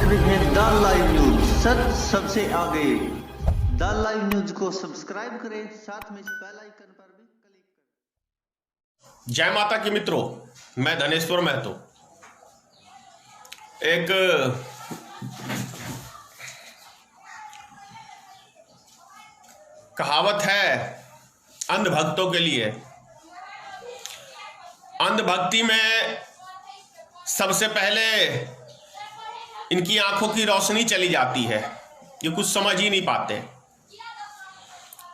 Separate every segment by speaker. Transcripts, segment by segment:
Speaker 1: रहे हैं the live news, सच सबसे आगे। द लाइव न्यूज को सब्सक्राइब करें, साथ में बेल आइकन पर भी क्लिक करें।
Speaker 2: जय माता की मित्रों, मैं धनेश्वर महतो। एक कहावत है अंधभक्तों के लिए। अंधभक्ति में सबसे पहले इनकी आंखों की रोशनी चली जाती है, ये कुछ समझ ही नहीं पाते।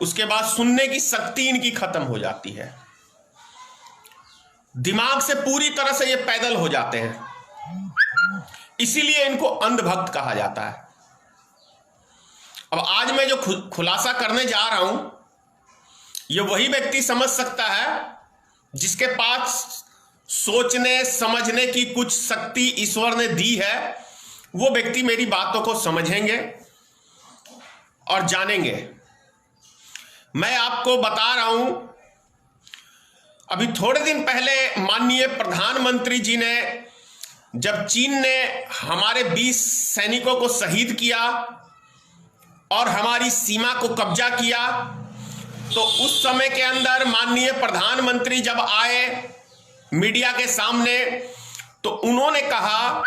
Speaker 2: उसके बाद सुनने की शक्ति इनकी खत्म हो जाती है, दिमाग से पूरी तरह से ये पैदल हो जाते हैं, इसीलिए इनको अंधभक्त कहा जाता है। अब आज मैं जो खुलासा करने जा रहा हूं, ये वही व्यक्ति समझ सकता है जिसके पास सोचने समझने की कुछ शक्ति ईश्वर ने दी है। वो व्यक्ति मेरी बातों को समझेंगे और जानेंगे। मैं आपको बता रहा हूं, अभी थोड़े दिन पहले माननीय प्रधानमंत्री जी ने, जब चीन ने हमारे 20 सैनिकों को शहीद किया और हमारी सीमा को कब्जा किया, तो उस समय के अंदर माननीय प्रधानमंत्री जब आए मीडिया के सामने, तो उन्होंने कहा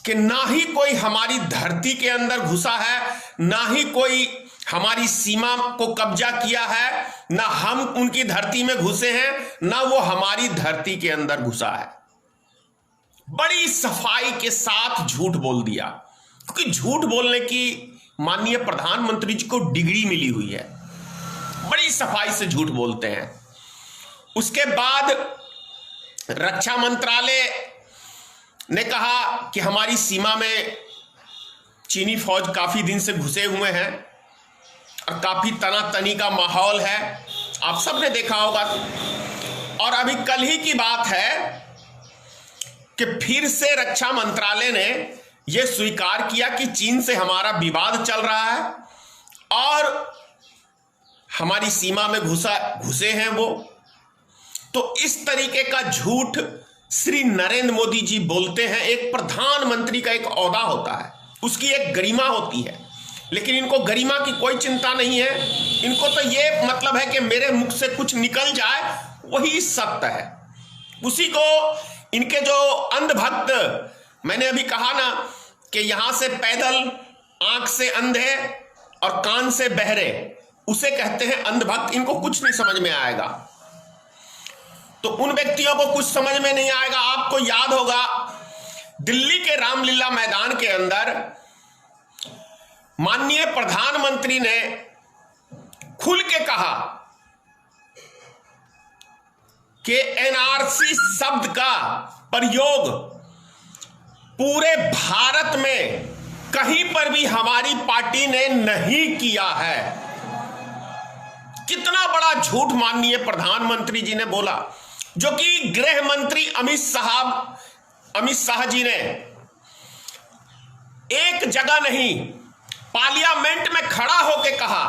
Speaker 2: कि ना ही कोई हमारी धरती के अंदर घुसा है, ना ही कोई हमारी सीमा को कब्जा किया है, ना हम उनकी धरती में घुसे हैं, ना वो हमारी धरती के अंदर घुसा है। बड़ी सफाई के साथ झूठ बोल दिया, क्योंकि झूठ बोलने की माननीय प्रधानमंत्री जी को डिग्री मिली हुई है। बड़ी सफाई से झूठ बोलते हैं। उसके बाद रक्षा मंत्रालय ने कहा कि हमारी सीमा में चीनी फौज काफी दिन से घुसे हुए हैं और काफी तनातनी का माहौल है, आप सब ने देखा होगा। और अभी कल ही की बात है कि फिर से रक्षा मंत्रालय ने यह स्वीकार किया कि चीन से हमारा विवाद चल रहा है और हमारी सीमा में घुसे हैं वो। तो इस तरीके का झूठ श्री नरेंद्र मोदी जी बोलते हैं। एक प्रधानमंत्री का एक ओहदा होता है, उसकी एक गरिमा होती है, लेकिन इनको गरिमा की कोई चिंता नहीं है। इनको तो ये मतलब है कि मेरे मुख से कुछ निकल जाए वही सत्य है। उसी को इनके जो अंधभक्त, मैंने अभी कहा ना कि यहां से पैदल, आंख से अंधे और कान से बहरे, उसे कहते हैं अंधभक्त। इनको कुछ नहीं समझ में आएगा, तो उन व्यक्तियों को कुछ समझ में नहीं आएगा। आपको याद होगा दिल्ली के रामलीला मैदान के अंदर माननीय प्रधानमंत्री ने खुल के कहा कि एनआरसी शब्द का प्रयोग पूरे भारत में कहीं पर भी हमारी पार्टी ने नहीं किया है। कितना बड़ा झूठ माननीय प्रधानमंत्री जी ने बोला, जो कि गृह मंत्री अमित शाह जी ने एक जगह नहीं, पार्लियामेंट में खड़ा होकर कहा,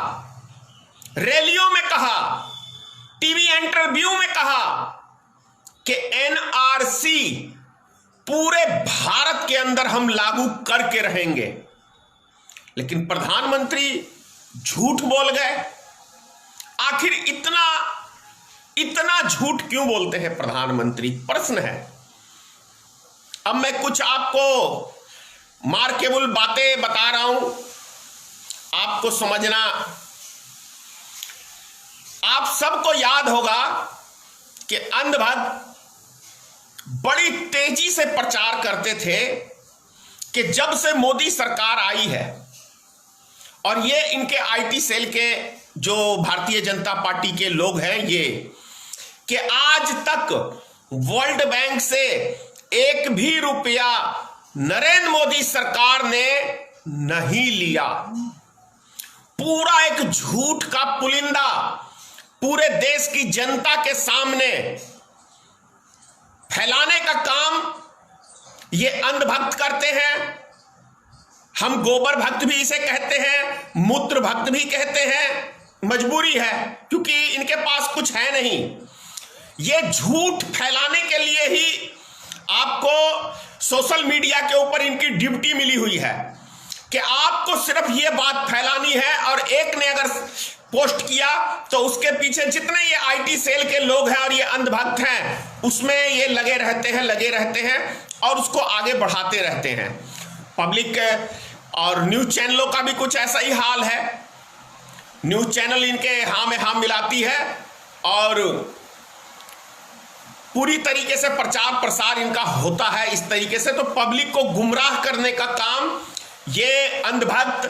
Speaker 2: रैलियों में कहा, टीवी इंटरव्यू में कहा कि एनआरसी पूरे भारत के अंदर हम लागू करके रहेंगे। लेकिन प्रधानमंत्री झूठ बोल गए। आखिर इतना झूठ क्यों बोलते हैं प्रधानमंत्री, प्रश्न है। अब मैं कुछ आपको मार्केबल बातें बता रहा हूं, आपको समझना। आप सबको याद होगा कि अंधभक्त बड़ी तेजी से प्रचार करते थे कि जब से मोदी सरकार आई है, और ये इनके आईटी सेल के जो भारतीय जनता पार्टी के लोग हैं, ये कि आज तक वर्ल्ड बैंक से एक भी रुपया नरेंद्र मोदी सरकार ने नहीं लिया। पूरा एक झूठ का पुलिंदा पूरे देश की जनता के सामने फैलाने का काम ये अंधभक्त करते हैं। हम गोबर भक्त भी इसे कहते हैं, मूत्र भक्त भी कहते हैं। मजबूरी है, क्योंकि इनके पास कुछ है नहीं। ये झूठ फैलाने के लिए ही आपको सोशल मीडिया के ऊपर इनकी ड्यूटी मिली हुई है कि आपको सिर्फ ये बात फैलानी है, और एक ने अगर पोस्ट किया तो उसके पीछे जितने ये आईटी सेल के लोग हैं और ये अंधभक्त हैं उसमें ये लगे रहते हैं और उसको आगे बढ़ाते रहते हैं। पब्लिक और न्यूज चैनलों का भी कुछ ऐसा ही हाल है। न्यूज चैनल इनके हाँ में हाँ मिलाती है और पूरी तरीके से प्रचार प्रसार इनका होता है इस तरीके से। तो पब्लिक को गुमराह करने का काम ये अंधभक्त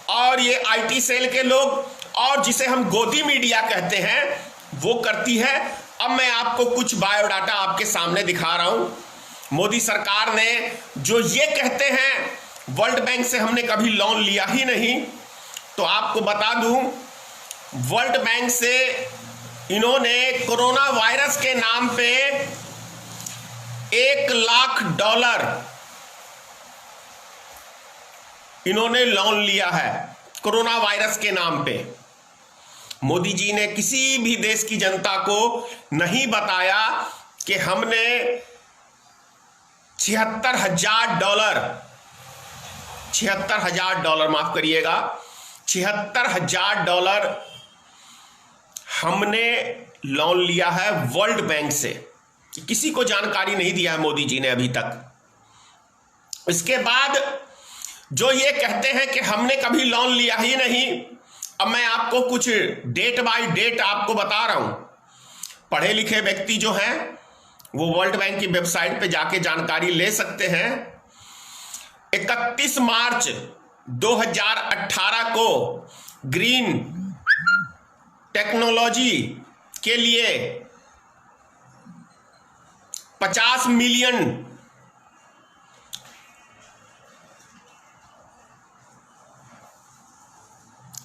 Speaker 2: और ये आईटी सेल के लोग और जिसे हम गोदी मीडिया कहते हैं वो करती है। अब मैं आपको कुछ बायोडाटा आपके सामने दिखा रहा हूं। मोदी सरकार ने जो ये कहते हैं वर्ल्ड बैंक से हमने कभी लोन लिया ही नहीं, तो आपको बता दूं वर्ल्ड बैंक से इन्होंने कोरोना वायरस के नाम पे $1 लाख इन्होंने लोन लिया है कोरोना वायरस के नाम पे। मोदी जी ने किसी भी देश की जनता को नहीं बताया कि हमने $76,000 माफ करिएगा, $76,000 हमने लोन लिया है वर्ल्ड बैंक से। किसी को जानकारी नहीं दिया है मोदी जी ने अभी तक। इसके बाद जो ये कहते हैं कि हमने कभी लोन लिया ही नहीं, अब मैं आपको कुछ डेट बाय डेट आपको बता रहा हूं। पढ़े लिखे व्यक्ति जो हैं वो वर्ल्ड बैंक की वेबसाइट पे जाके जानकारी ले सकते हैं। 31 मार्च 2018 को ग्रीन टेक्नोलॉजी के लिए 50 मिलियन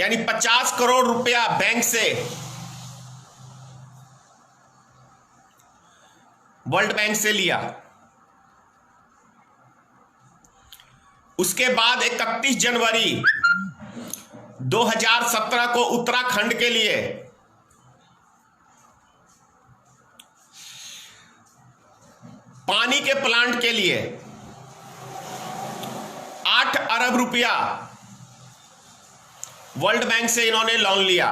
Speaker 2: यानी 50 करोड़ रुपया बैंक से वर्ल्ड बैंक से लिया। उसके बाद 31 जनवरी 2017 को उत्तराखंड के लिए पानी के प्लांट के लिए 8 अरब रुपया वर्ल्ड बैंक से इन्होंने लोन लिया।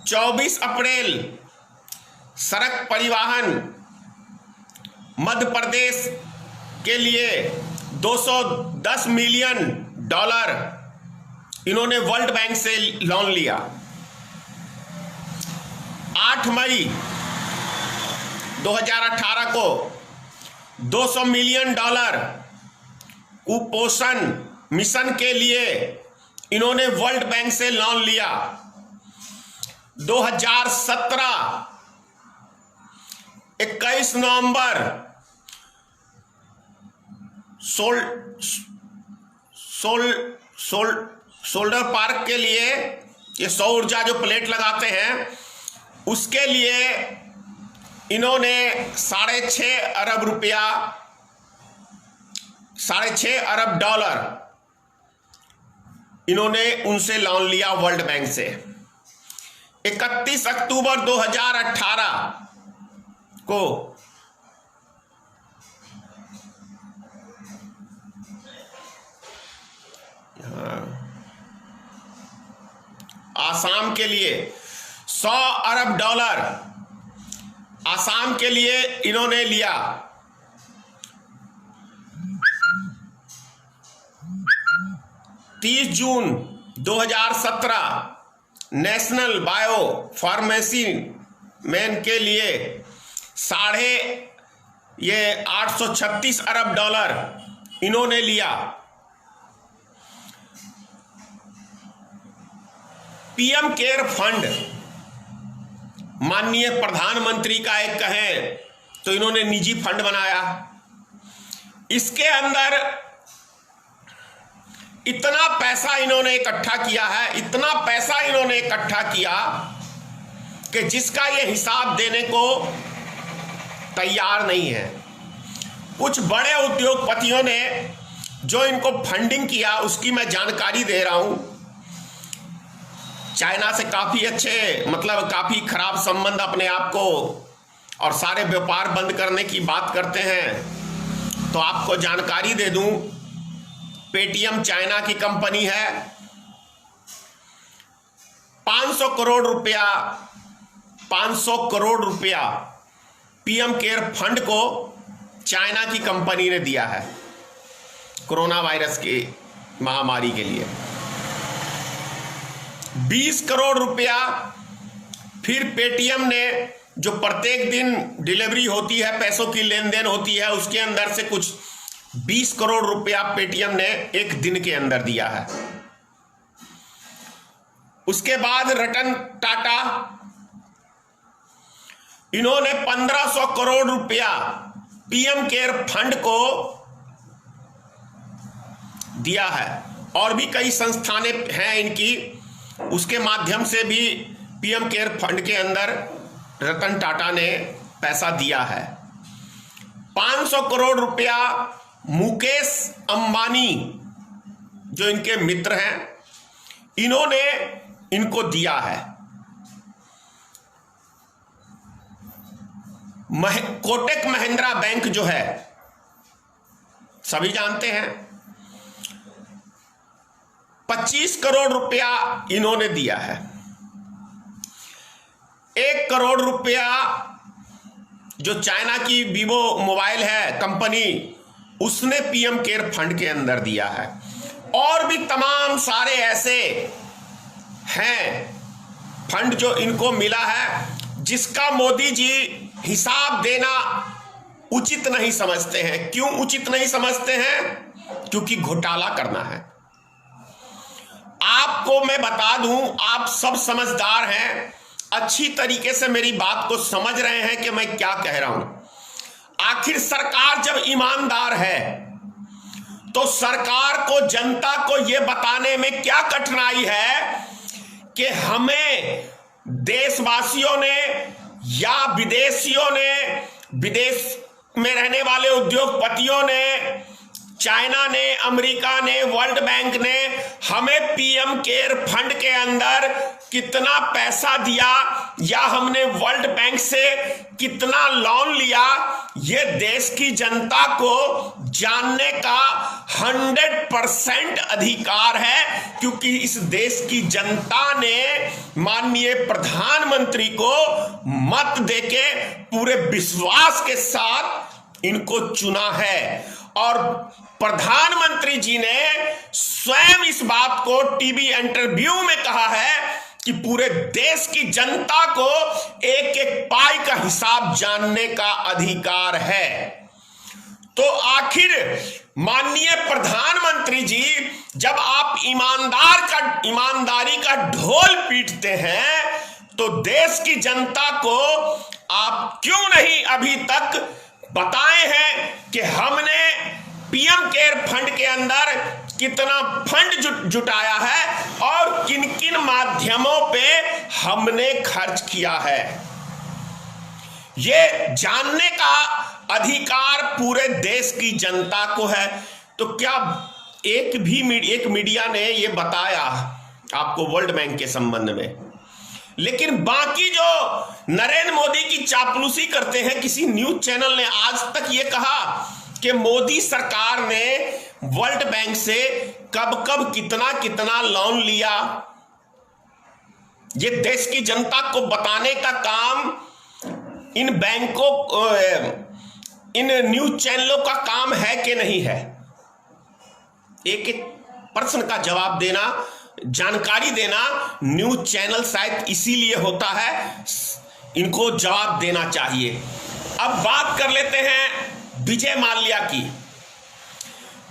Speaker 2: 24 अप्रैल सड़क परिवहन मध्य प्रदेश के लिए $210 मिलियन इन्होंने वर्ल्ड बैंक से लोन लिया। 8 मई 2018 को $200 मिलियन कुपोषण मिशन के लिए इन्होंने वर्ल्ड बैंक से लोन लिया। 2017 21 नवंबर सोल्डर पार्क के लिए, ये सौर ऊर्जा जो प्लेट लगाते हैं उसके लिए इन्होंने $6.5 अरब इन्होंने उनसे लोन लिया वर्ल्ड बैंक से। 31 अक्टूबर 2018 को आसाम के लिए $100 अरब आसाम के लिए इन्होंने लिया। 30 जून 2017 नेशनल बायो फार्मेसी मैन के लिए 836 अरब इन्होंने लिया। पीएम केयर फंड माननीय प्रधानमंत्री का एक कहें तो इन्होंने निजी फंड बनाया। इसके अंदर इतना पैसा इन्होंने इकट्ठा किया है, इतना पैसा इन्होंने इकट्ठा किया कि जिसका ये हिसाब देने को तैयार नहीं है। कुछ बड़े उद्योगपतियों ने जो इनको फंडिंग किया उसकी मैं जानकारी दे रहा हूं। चाइना से काफी काफी खराब संबंध अपने आप को और सारे व्यापार बंद करने की बात करते हैं। तो आपको जानकारी दे दूं, पेटीएम चाइना की कंपनी है। 500 करोड़ रुपया पीएम केयर फंड को चाइना की कंपनी ने दिया है कोरोना वायरस की महामारी के लिए। 20 करोड़ रुपया फिर पेटीएम ने, जो प्रत्येक दिन डिलीवरी होती है, पैसों की लेन देन होती है, उसके अंदर से कुछ 20 करोड़ रुपया पेटीएम ने एक दिन के अंदर दिया है। उसके बाद रतन टाटा, इन्होंने 1500 करोड़ रुपया पीएम केयर फंड को दिया है। और भी कई संस्थानें हैं इनकी, उसके माध्यम से भी पीएम केयर फंड के अंदर रतन टाटा ने पैसा दिया है। 500 करोड़ रुपया मुकेश अंबानी, जो इनके मित्र हैं, इन्होंने इनको दिया है। कोटक महिंद्रा बैंक जो है, सभी जानते हैं, 25 करोड़ रुपया इन्होंने दिया है। 1 करोड़ रुपया जो चाइना की वीवो मोबाइल है कंपनी, उसने पीएम केयर फंड के अंदर दिया है। और भी तमाम सारे ऐसे हैं फंड जो इनको मिला है, जिसका मोदी जी हिसाब देना उचित नहीं समझते हैं। क्यों उचित नहीं समझते हैं? क्योंकि घोटाला करना है। आपको मैं बता दूं, आप सब समझदार हैं, अच्छी तरीके से मेरी बात को समझ रहे हैं कि मैं क्या कह रहा हूं। आखिर सरकार जब ईमानदार है तो सरकार को, जनता को यह बताने में क्या कठिनाई है कि हमें देशवासियों ने या विदेशियों ने, विदेश में रहने वाले उद्योगपतियों ने, चाइना ने, अमेरिका ने, वर्ल्ड बैंक ने हमें पीएम केयर फंड के अंदर कितना पैसा दिया या हमने वर्ल्ड बैंक से कितना लोन लिया, यह देश की जनता को जानने का 100% अधिकार है। क्योंकि इस देश की जनता ने माननीय प्रधानमंत्री को मत देके पूरे विश्वास के साथ इनको चुना है। और प्रधानमंत्री जी ने स्वयं इस बात को टीवी इंटरव्यू में कहा है कि पूरे देश की जनता को एक एक पाई का हिसाब जानने का अधिकार है। तो आखिर माननीय प्रधानमंत्री जी, जब आप ईमानदारी का ढोल पीटते हैं, तो देश की जनता को आप क्यों नहीं अभी तक बताए हैं कि हमने पीएम केयर फंड के अंदर कितना फंड जुटाया है और किन किन माध्यमों पे हमने खर्च किया है। ये जानने का अधिकार पूरे देश की जनता को है। तो क्या एक मीडिया ने ये बताया आपको वर्ल्ड बैंक के संबंध में, लेकिन बाकी जो नरेंद्र मोदी की चापलूसी करते हैं, किसी न्यूज चैनल ने आज तक ये कहा कि मोदी सरकार ने वर्ल्ड बैंक से कब कब कितना कितना लोन लिया। ये देश की जनता को बताने का काम इन बैंकों, इन न्यूज चैनलों का काम है कि नहीं है? एक एक प्रश्न का जवाब देना, जानकारी देना न्यूज चैनल शायद इसीलिए होता है, इनको जवाब देना चाहिए। अब बात कर लेते हैं विजय माल्या की।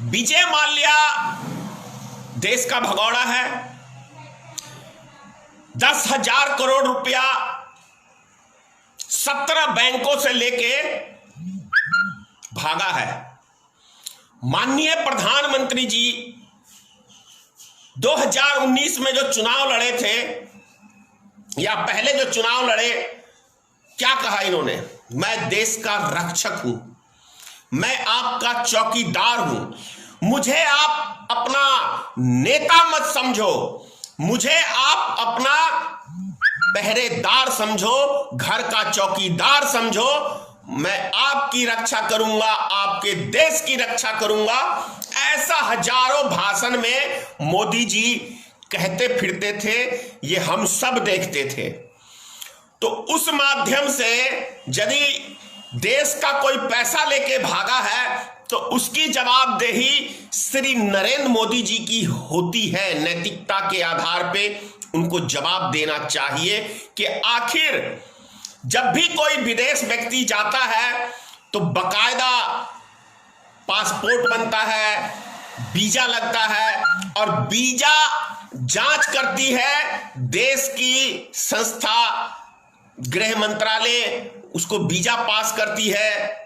Speaker 2: विजय माल्या देश का भगोड़ा है। 10,000 करोड़ रुपया 17 बैंकों से लेके भागा है। माननीय प्रधानमंत्री जी 2019 में जो चुनाव लड़े थे, या पहले जो चुनाव लड़े, क्या कहा इन्होंने? मैं देश का रक्षक हूं, मैं आपका चौकीदार हूं, मुझे आप अपना नेता मत समझो, मुझे आप अपना पहरेदार समझो, घर का चौकीदार समझो, मैं आपकी रक्षा करूंगा, आपके देश की रक्षा करूंगा, ऐसा हजारों भाषण में मोदी जी कहते फिरते थे। ये हम सब देखते थे। तो उस माध्यम से यदि देश का कोई पैसा लेके भागा है तो उसकी जवाबदेही श्री नरेंद्र मोदी जी की होती है। नैतिकता के आधार पे उनको जवाब देना चाहिए कि आखिर जब भी कोई विदेश व्यक्ति जाता है तो बकायदा पासपोर्ट बनता है, वीजा लगता है, और वीजा जांच करती है देश की संस्था, गृह मंत्रालय उसको वीजा पास करती है,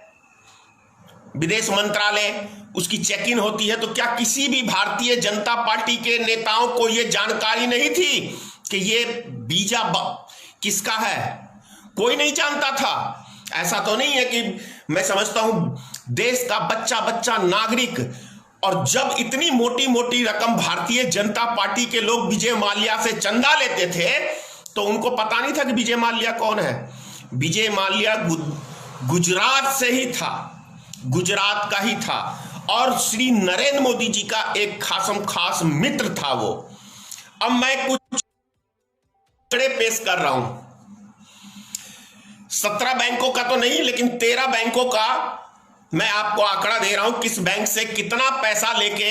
Speaker 2: विदेश मंत्रालय उसकी चेक इन होती है। तो क्या किसी भी भारतीय जनता पार्टी के नेताओं को यह जानकारी नहीं थी कि ये वीजा किसका है? कोई नहीं जानता था। ऐसा तो नहीं है कि मैं समझता हूं देश का बच्चा बच्चा नागरिक, और जब इतनी मोटी मोटी रकम भारतीय जनता पार्टी के लोग विजय माल्या से चंदा लेते थे तो उनको पता नहीं था कि विजय माल्या कौन है। विजय माल्या गुजरात से ही था, गुजरात का ही था, और श्री नरेंद्र मोदी जी का एक खास मित्र था वो। अब मैं कुछ पेश कर रहा हूं, 17 बैंकों का तो नहीं लेकिन 13 बैंकों का मैं आपको आंकड़ा दे रहा हूं, किस बैंक से कितना पैसा लेके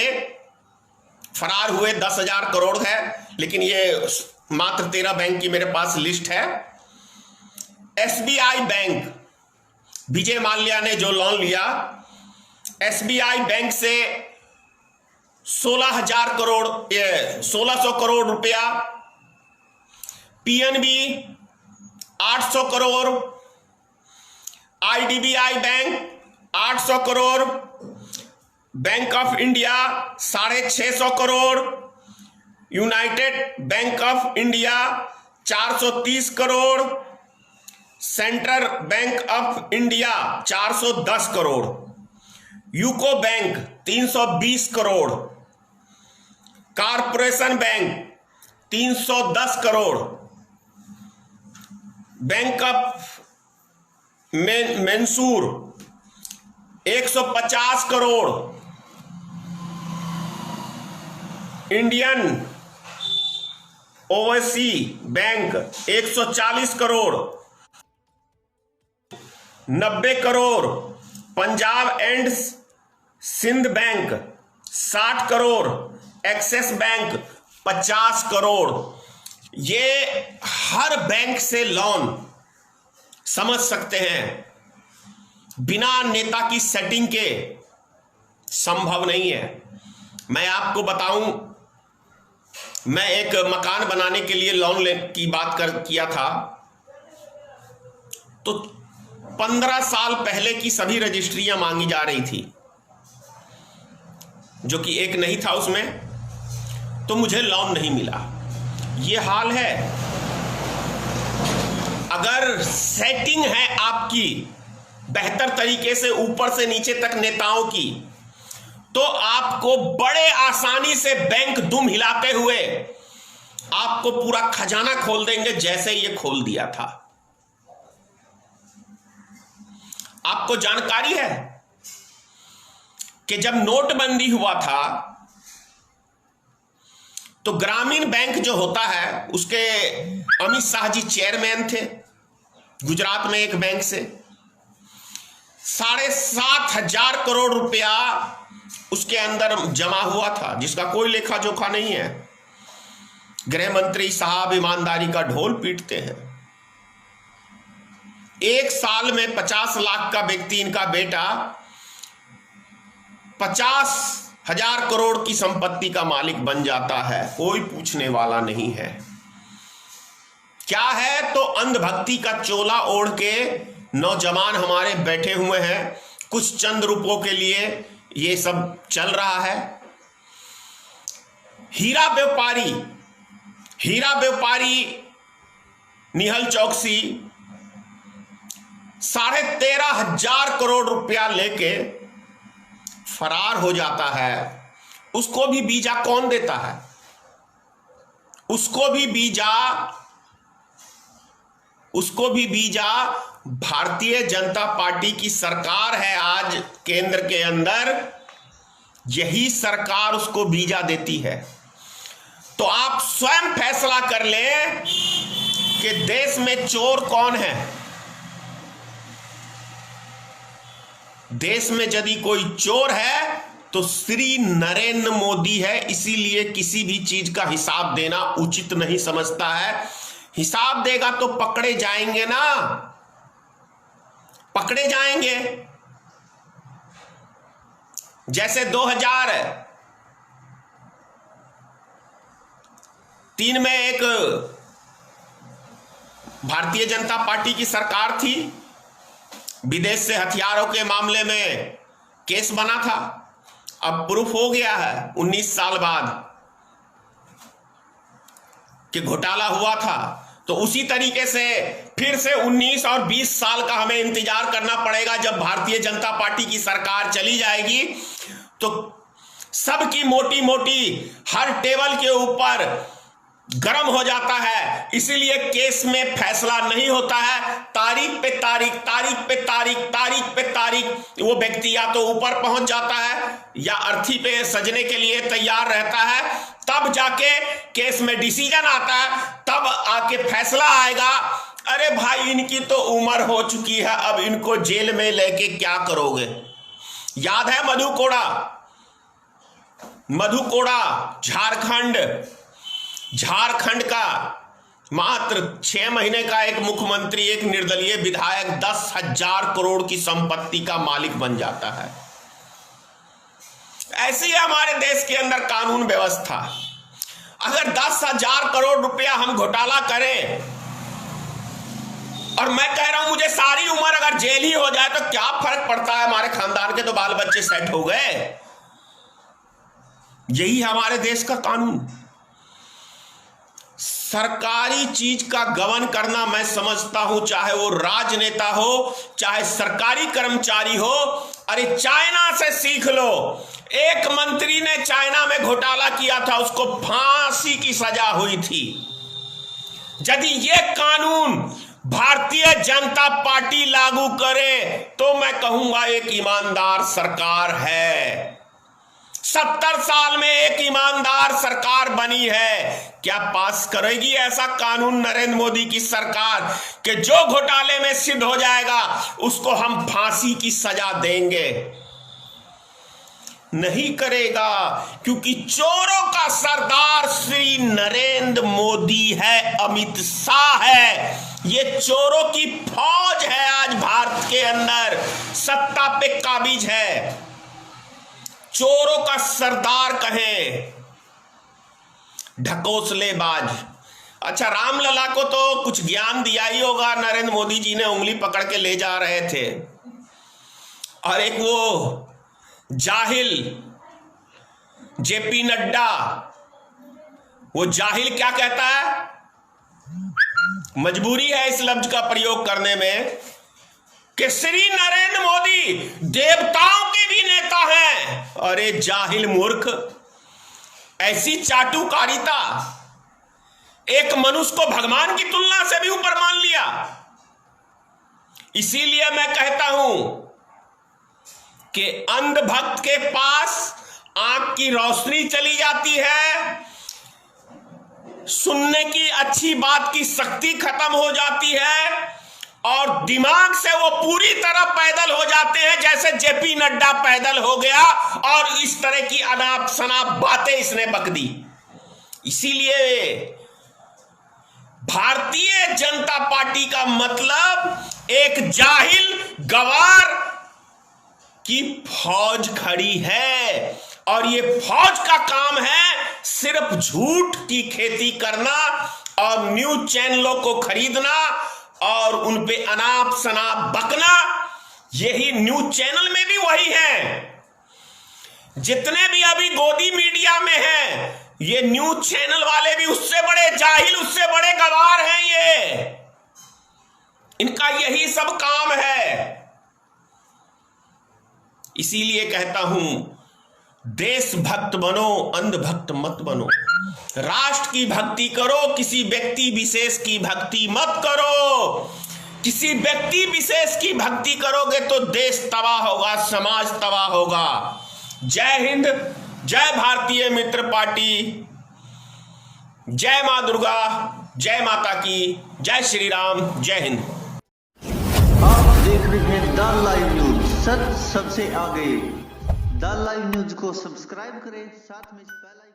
Speaker 2: फरार हुए। 10,000 करोड़ है, लेकिन ये मात्र 13 बैंक की मेरे पास लिस्ट है। SBI बैंक, विजय माल्या ने जो लोन लिया, SBI बैंक से 16,000 करोड़ 1600 करोड़ रुपया, PNB 800 crore, IDBI bank 800 crore, Bank of India 650 crore, United Bank of India 430 crore, Central Bank of India 410 crore, UCO Bank 320 crore, Corporation Bank 310 crore, Bank of Mysore 150 crore, Indian Overseas Bank 140 crore, 90 crore, Punjab and Sindh Bank 60 crore, Axis Bank 50 crore. ये हर bank से loan समझ सकते हैं, बिना नेता की सेटिंग के संभव नहीं है। मैं आपको बताऊं, मैं एक मकान बनाने के लिए लोन की बात किया था, तो 15 साल पहले की सभी रजिस्ट्रियां मांगी जा रही थी, जो कि एक नहीं था उसमें, तो मुझे लोन नहीं मिला। ये हाल है। अगर सेटिंग है आपकी बेहतर तरीके से ऊपर से नीचे तक नेताओं की, तो आपको बड़े आसानी से बैंक दुम हिलाते हुए आपको पूरा खजाना खोल देंगे, जैसे ये खोल दिया था। आपको जानकारी है कि जब नोटबंदी हुआ था तो ग्रामीण बैंक जो होता है उसके अमित शाह जी चेयरमैन थे गुजरात में एक बैंक से। 7,500 करोड़ रुपया उसके अंदर जमा हुआ था, जिसका कोई लेखा जोखा नहीं है। गृह मंत्री साहब ईमानदारी का ढोल पीटते हैं। एक साल में 50 लाख का व्यक्ति, इनका बेटा 50,000 करोड़ की संपत्ति का मालिक बन जाता है, कोई पूछने वाला नहीं है। क्या है तो अंधभक्ति का चोला ओढ़ के नौजवान हमारे बैठे हुए हैं, कुछ चंद रुपयों के लिए ये सब चल रहा है। हीरा व्यापारी निहल चौकसी 13,500 करोड़ रुपया लेके फरार हो जाता है। उसको भी वीजा कौन देता है? उसको भी बीजा भारतीय जनता पार्टी की सरकार है आज केंद्र के अंदर, यही सरकार उसको बीजा देती है। तो आप स्वयं फैसला कर लें कि देश में चोर कौन है। देश में यदि कोई चोर है तो श्री नरेंद्र मोदी है। इसीलिए किसी भी चीज का हिसाब देना उचित नहीं समझता है। हिसाब देगा तो पकड़े जाएंगे ना, पकड़े जाएंगे। जैसे 2003 में एक भारतीय जनता पार्टी की सरकार थी, विदेश से हथियारों के मामले में केस बना था, अब प्रूफ हो गया है 19 साल बाद कि घोटाला हुआ था। तो उसी तरीके से फिर से 19 और 20 साल का हमें इंतजार करना पड़ेगा। जब भारतीय जनता पार्टी की सरकार चली जाएगी तो सबकी मोटी मोटी हर टेबल के ऊपर गर्म हो जाता है। इसीलिए केस में फैसला नहीं होता है, तारीख पे तारीख, तारीख पे तारीख, तारीख पे तारीख। वो व्यक्ति या तो ऊपर पहुंच जाता है या अर्थी पे सजने के लिए तैयार रहता है, तब जाके केस में डिसीजन आता है, तब आके फैसला आएगा। अरे भाई, इनकी तो उम्र हो चुकी है, अब इनको जेल में लेके क्या करोगे। याद है मधु कोड़ा, झारखंड का मात्र 6 महीने का एक मुख्यमंत्री, एक निर्दलीय विधायक 10,000 करोड़ की संपत्ति का मालिक बन जाता है। ऐसी है हमारे देश के अंदर कानून व्यवस्था। अगर 10,000 करोड़ रुपया हम घोटाला करें, और मैं कह रहा हूं मुझे सारी उम्र अगर जेल ही हो जाए तो क्या फर्क पड़ता है, हमारे खानदान के तो बाल बच्चे सेट हो गए। यही हमारे देश का कानून। सरकारी चीज का गबन करना मैं समझता हूं, चाहे वो राजनेता हो, चाहे सरकारी कर्मचारी हो। अरे चाइना से सीख लो, एक मंत्री ने चाइना में घोटाला किया था, उसको फांसी की सजा हुई थी। यदि ये कानून भारतीय जनता पार्टी लागू करे तो मैं कहूंगा एक ईमानदार सरकार है। 70 साल में एक ईमानदार सरकार बनी है। क्या पास करेगी ऐसा कानून नरेंद्र मोदी की सरकार कि जो घोटाले में सिद्ध हो जाएगा उसको हम फांसी की सजा देंगे? नहीं करेगा, क्योंकि चोरों का सरदार श्री नरेंद्र मोदी है, अमित शाह है। ये चोरों की फौज है आज भारत के अंदर, सत्ता पे काबिज है। चोरों का सरदार कहें, ढकोसलेबाज। अच्छा, रामलला को तो कुछ ज्ञान दिया ही होगा, नरेंद्र मोदी जी ने उंगली पकड़ के ले जा रहे थे, और एक वो जाहिल जेपी नड्डा, वो जाहिल क्या कहता है, मजबूरी है इस लफ्ज का प्रयोग करने में, कि श्री नरेंद्र मोदी देवताओं के भी नेता हैं। अरे जाहिल मूर्ख, ऐसी चाटुकारिता, एक मनुष्य को भगवान की तुलना से भी ऊपर मान लिया। इसीलिए मैं कहता हूं कि अंधभक्त के पास आंख की रोशनी चली जाती है, सुनने की अच्छी बात की शक्ति खत्म हो जाती है, और दिमाग से वो पूरी तरह पैदल हो जाते हैं, जैसे जेपी नड्डा पैदल हो गया और इस तरह की अनाप शनाप बातें इसने बक दी। इसीलिए भारतीय जनता पार्टी का मतलब एक जाहिल गवार की फौज खड़ी है, और ये फौज का काम है सिर्फ झूठ की खेती करना और न्यूज चैनलों को खरीदना और उन पे अनाप शनाप बकना। यही न्यूज चैनल में भी वही है, जितने भी अभी गोदी मीडिया में हैं, ये न्यूज चैनल वाले भी उससे बड़े जाहिल, उससे बड़े गवार हैं। ये इनका यही सब काम है। इसीलिए कहता हूं, देशभक्त बनो, अंधभक्त मत बनो। राष्ट्र की भक्ति करो, किसी व्यक्ति विशेष की भक्ति मत करो। किसी व्यक्ति विशेष की भक्ति करोगे तो देश तबाह होगा, समाज तबाह होगा। जय हिंद, जय भारतीय मित्र पार्टी, जय मां दुर्गा, जय माता की, जय श्री राम, जय हिंद।
Speaker 1: आप देख रहे हैं द लाइव न्यूज, सच सबसे आगे। द लाइव न्यूज को सब्सक्राइब करें, साथ में बेल आइकन